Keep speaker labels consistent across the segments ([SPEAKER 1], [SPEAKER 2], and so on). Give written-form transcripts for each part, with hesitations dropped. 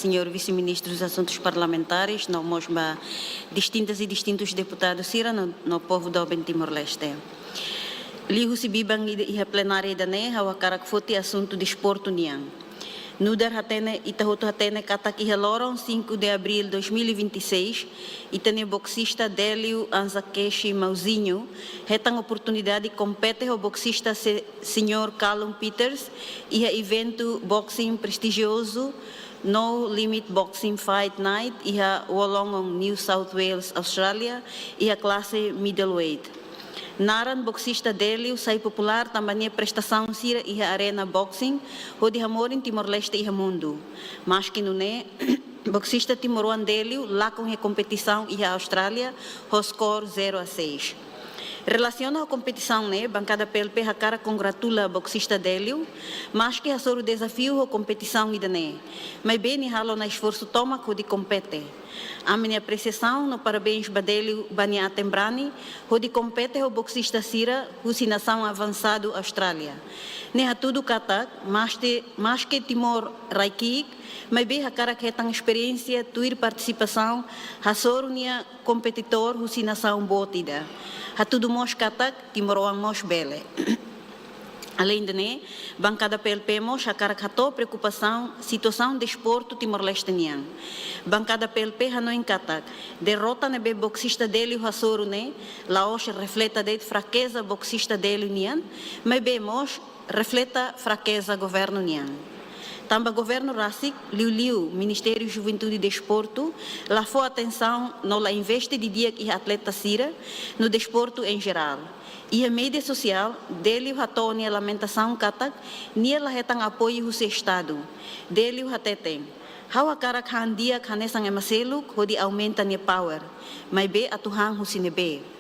[SPEAKER 1] senhor vice-ministro dos Assuntos Parlamentares, nós distintas e distintos deputados sira no povo do Timor-Leste. Lihu si bibang iha plenária da ne hawa karak foti assunto desporto niang. Nudar hatene itahuto hatene katak iha lorong 5 de abril 2026 itane boxista Délio Anzakeshi Mauzinho retang oportunidade compete o boxista senhor Callum Peters iha evento boxing prestigioso No Limit Boxing Fight Night iha Wollongong, New South Wales, Australia iha classe middleweight. Naran boxista Délio sai popular também prestação sira iha arena boxing onde hamorin Timor-Leste iha mundo. Mas que não é boxista timoruan Délio lá com a competição iha Austrália o score 0-6. Relaciona a competição, né? Bancada PLP Hakara congratula boxista Délio, mas que o desafio a competição ainda né. Mas bem halo na esforço toma de compete. A minha apreciação no parabéns Badélio Bania Tembrani, onde compete o boxista Sira, nação avançado Austrália. Né tudo kata, mas que Timor Raikik, mas bem Hakara que tem experiência, tuir participação, hasor nia competitor nação botida. Hatudo mos katak, Timoroang mos bele. Além de né, bancada PLP mos a caracató preocupação, situação de esporto Timor-Leste nian. Bancada PLP hanoin katak, derrota nebe boxista dele o hasoro né, laos refleta de fraqueza boxista dele nian, mas bemos refleta fraqueza governo nian. Tamba governo Racic, Liu, Ministério Juventude e Desporto, lá foi atenção no la investe de dia que atleta Sira no desporto em geral. E a mídia social, dele o ratone a lamentação katak, nia la retang apoio o seu estado. Dele o rateten. Hawa karak handia kanesang emaseluk, hodi aumenta nia power. Mas be atuhang husinebe.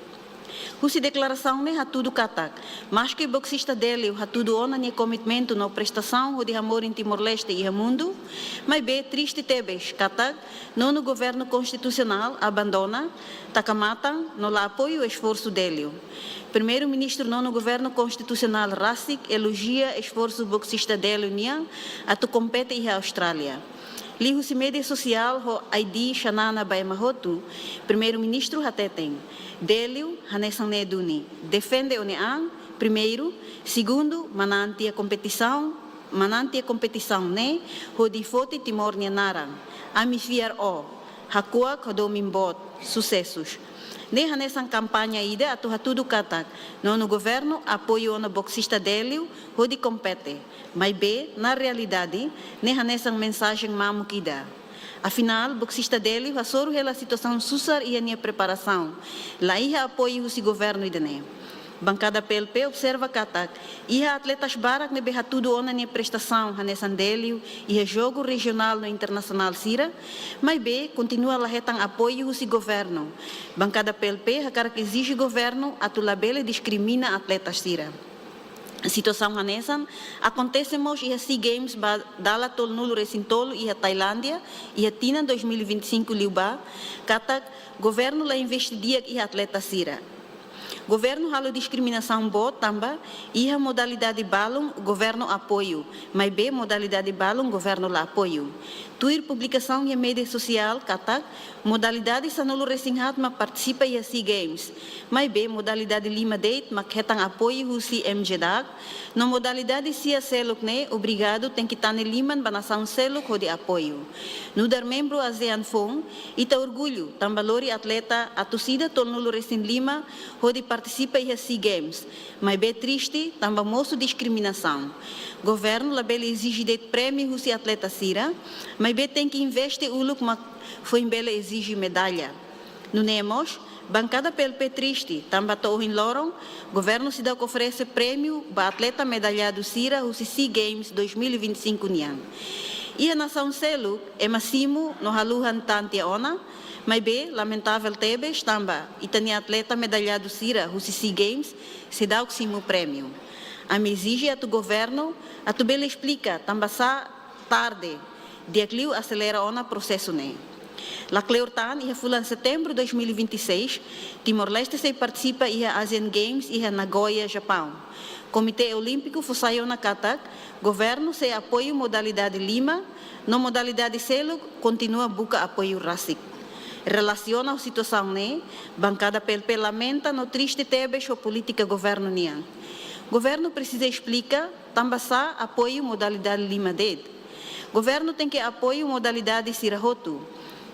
[SPEAKER 1] Husi declaração ne hatudo katak, mas que boxista dele hatudo ona ne comitimento no prestação de amor em Timor-Leste e mundo, mas be triste tebes katak, no governo constitucional abandona, takamata no la apoio o esforço dele. Primeiro-ministro no governo constitucional Racic elogia esforço boxista dele nian, atu compete e a Austrália. Lihu si mídia social ho ID Xanana Baimahotu, primeiro-ministro hateten. Délio hanesan neduni, defende o nean, primeiro, segundo, mananti a competição ne, ho di foti Timor nianaran, amifiar o, hakua kodomimbot, sucessos. Ne hanesan campanha ida atu hatudo katak, no governo apoio no boxista Délio, ho di compete, mas be, na realidade, ne hanesan mensagem mamu kida. Afinal, boxista dele, hasoro a situação susar e a minha preparação. Lá ia apoio o governo idane. Bancada PLP observa katak, ia atletas barak ne beha tudo ona minha prestação, hanesan dele, ia jogo regional no internacional sira, mas be continua lá retang apoio o governo. Bancada PLP hakara que exige governo atulabele discrimina atletas sira. A situação hanesan acontece mos e a SEA Games dala tol nulo recintolo e a Tailândia e a Tina 2025 liuba katak governo la investidia e atleta sira. Governo halo discriminação bo tamba e a modalidade balum governo apoio, mas b modalidade balum governo la apoio. Tuir publicação e a mídia social katak modalidade sanolo resinhat ma participa e a SEA Games, mas b modalidade lima date ma ketang apoio o CMGDAG, no modalidade sia seluk ne obrigado tem que tane liman banação seluk de apoio. No dar membro ASEAN Fong ita orgulho tambalori atleta a torcida tolnulo resin lima de participa e a SEA Games, mas bem triste, também moço discriminação. Governo labele exige de prêmio o atleta sira, mas bem tem que investir o look, mas foi em bela exige medalha. No Nemos, bancada PLP triste, também estou em Lorong, governo se dá que oferece prêmio para atleta medalhado sira o SEA Games 2025 nian. E a nação selo é massimo no haluhan tantia ona, mas bem, lamentável tebes, também, e tem atleta medalhado sira, o SEA Games, se dá o simo prêmio. A me exige a tu governo, a tu bela explica, também sa tarde, de aclio acelera o processo né. La Cleortan, ia fulan setembro de 2026, Timor-Leste se participa ia Asian Games ia Nagoya, Japão. Comitê Olímpico Fusayo na Katak, governo se apoio modalidade Lima, no modalidade Selo continua buca apoio RASIC. Relaciona a situação né, bancada PLP lamenta no triste tebes a política governo nian. Governo precisa explicar, também apoio modalidade Lima ded. Governo tem que apoio modalidade Sirahotu.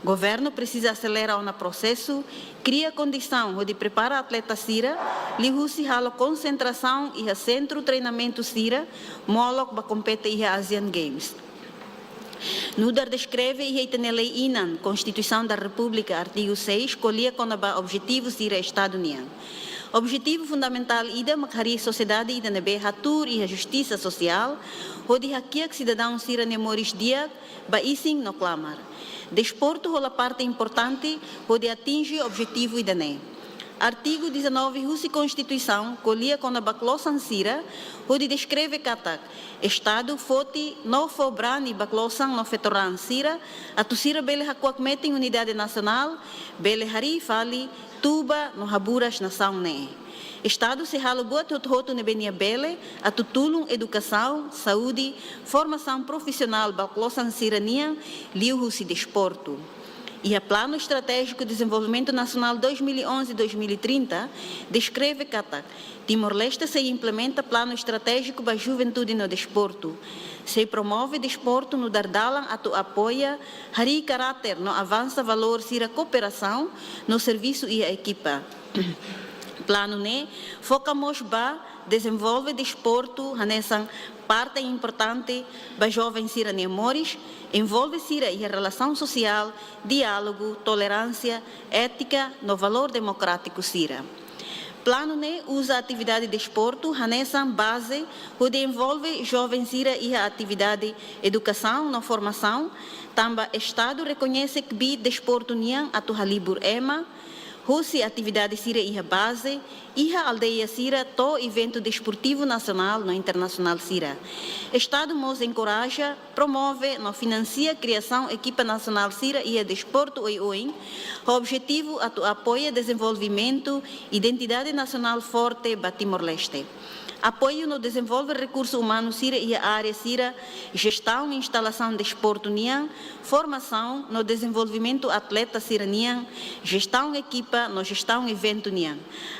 [SPEAKER 1] Governo precisa acelerar o processo, cria condição de preparar atleta Sira, lihusi hala concentração e a centro treinamento Sira, molok ba compete e a Asian Games. Nudar descreve e tem lei Inan, Constituição da República, artigo 6, colhia com o objetivo Sira Estado União. Objetivo fundamental ida makhari sociedade ida nebe hatur e a justiça social, onde hakiak cidadão Sira nemoris dia, ba ising no clamar. Desporto rola parte importante onde atinge o objetivo idane. Artigo 19 Rússia Constituição colhia com a baclosan Sira, onde descreve katak Estado foti no fobrani baclosan no fetoran Sira, a tu Sira bele hakuak metem unidade nacional, bele hari fali tuba no haburas nação ne. Estado se ralo boa tototo nebenia bele, a tutulum educação, saúde, formação profissional baclosan Sirania, liu-se desporto. E a Plano Estratégico de Desenvolvimento Nacional 2011-2030 descreve que Timor-Leste se implementa Plano Estratégico para a Juventude no Desporto. Se promove desporto no Dardalan, atu apoia, hari caráter no avança valor sira cooperação no serviço e a equipa. Plano ne focamos ba desenvolve desporto hanesan parte importante para jovens sira nemores, envolve sira e a relação social, diálogo, tolerância, ética no valor democrático sira. Plano ne usa atividade de desporto hanesan base onde envolve jovens sira e a atividade educação na formação, também Estado reconhece que bi desporto nian atu halibur ema, Rússia atividade Sira e a base, e a aldeia Sira, to evento desportivo nacional no internacional Sira. Estado nos encoraja, promove, no financia a criação equipa nacional Sira e a desporto oin, o objetivo apoia desenvolvimento, identidade nacional forte para Timor-Leste. Apoio no desenvolver recursos humanos Sira e a área Sira, gestão e instalação de desporto Nian, formação no desenvolvimento atleta Sira Nian, gestão equipa no gestão evento Nian.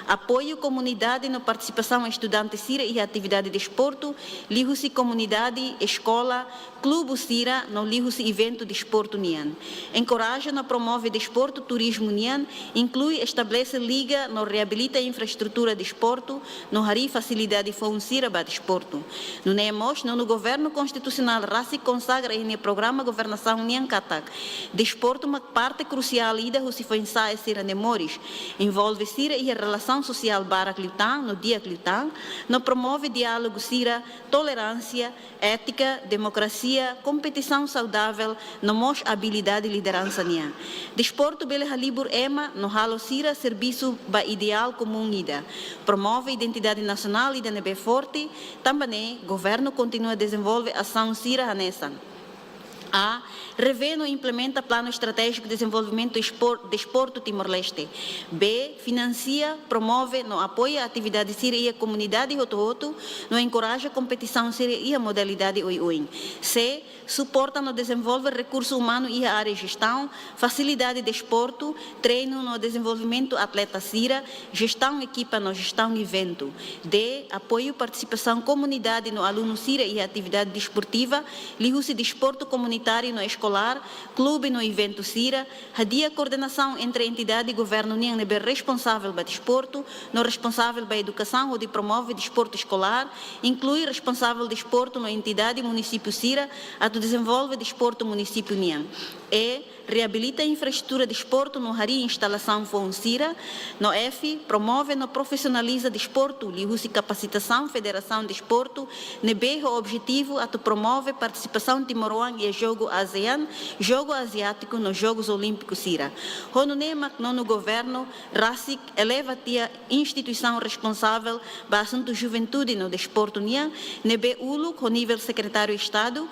[SPEAKER 1] Apoio comunidade no participação estudante Sira e atividade de desporto, lihu-se comunidade, escola, clube Sira no lihu-se evento de desporto Nian. Encoraja no promove desporto, turismo Nian, inclui estabelece liga no reabilita a infraestrutura de desporto, no hari facilidade foi Sira para desporto. No NEMOS, no governo constitucional, RASI consagra em programa governação Nian Katak. Desporto uma parte crucial ida se foi ensaio Sira Nemores. Envolve Sira e a relação social para Cliutan, no dia Cliutan, no promove diálogo Sira, tolerância, ética, democracia, competição saudável, no mos habilidade e liderança Nian. Desporto bele halibur ema, no halo Sira, serviço ba ideal comum ida. Promove identidade nacional ida nebe forte, também governo continua a desenvolver ação Sira Hanesan. A. Revê e implementa plano estratégico de desenvolvimento desporto Timor-Leste. B. Financia, promove, no apoia a atividade Sira e a comunidade Hoto-Hoto, no encoraja a competição Sira e a modalidade Oi-Oin. C. Suporta no desenvolver recurso humano e a área de gestão, facilidade de desporto, treino no desenvolvimento atleta Sira, gestão equipa no gestão evento. D. Apoio participação comunidade no aluno Sira e a atividade desportiva, lihu-se desporto comunitário no escolar, clube no evento Sira, hadia coordenação entre entidade e governo Nian nebe responsável para desporto, no responsável para educação onde promove desporto escolar, inclui responsável de desporto na entidade e município Sira, a desenvolve desporto município Nian. E reabilita a infraestrutura de desporto no hari instalação Fon Sira, no F, promove no profissionaliza desporto, lihu-se capacitação, federação de desporto, nebe o objetivo a promove participação Timor-Leste e jogo ASEAN, jogo asiático nos Jogos Olímpicos Sira. Hono nemak no governo, RASIC eleva a instituição responsável para assunto juventude no desporto Nian, nebe ULUC, o nível secretário de Estado,